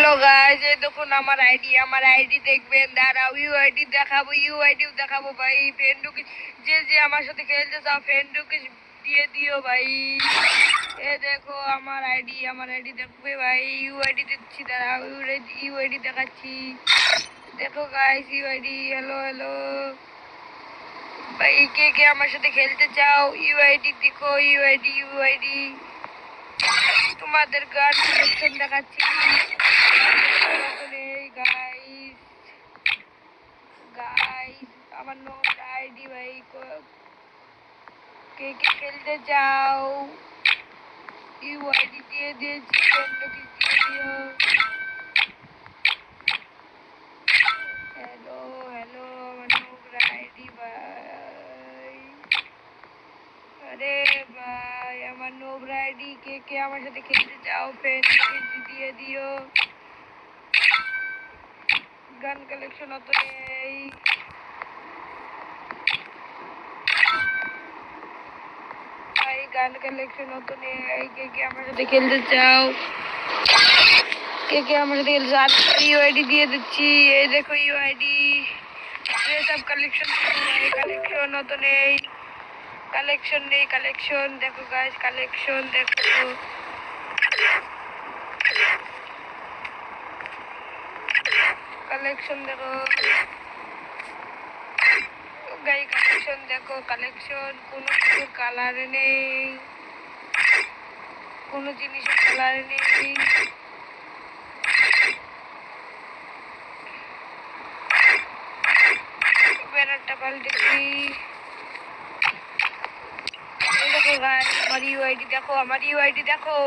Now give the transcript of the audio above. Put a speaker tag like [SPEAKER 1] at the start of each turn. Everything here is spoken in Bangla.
[SPEAKER 1] হ্যালো গাইস, এই দেখুন আমার আইডি দেখবেন। দাঁড়াও, ইউআইডি দেখাবো ভাই। ফ্রেন্ডকে যে আমার সাথে খেলতে চাও ফ্রেন্ডকে দিয়ে দিও ভাই। এ দেখো আমার আইডি দেখবে ভাই। ইউআইডি দিচ্ছি, দাঁড়াও ইউআইডি দেখাচ্ছি। দেখো গাইস ইউআইডি। হ্যালো ভাই, কে আমার সাথে খেলতে চাও? ইউআইডি দেখো, ইউআইডি তোমাদের গান কালেকশন দেখাচ্ছি। গাইস আমার নোট আইডি ভাই, কে খেলতে চাও? ইউআইডি দিয়ে দিয়েছি, অন্য কিছু দিয়ে দিও। হ্যালো আমার নোট আইডি ভাই। আরে ভাই আমার নোবরা আইডি, কে আমার সাথে খেলতে চাও ফ্রেন্ড দিয়ে দিও। গান কালেকশন অত নেই ভাই, গান কালেকশন অত নেই। কে আমার সাথে খেলতে চাও? কে আমার সাথে খেলতে চাও? ইউআইডি দিয়ে দিচ্ছি, এই দেখো ইউআইডি। সব কালেকশন অত নেই। কালেকশন দেখো গাইস, কালেকশন দেখো। কালেকশন দেখো গাই, কালেকশন দেখো। কালেকশন কোনো কিছুর কালারে নেই, কোনো জিনিসের কালারে নেই। ব্যানারটা পাল্টে দিই। দেখো গাইস আমার ইউআইডি দেখো,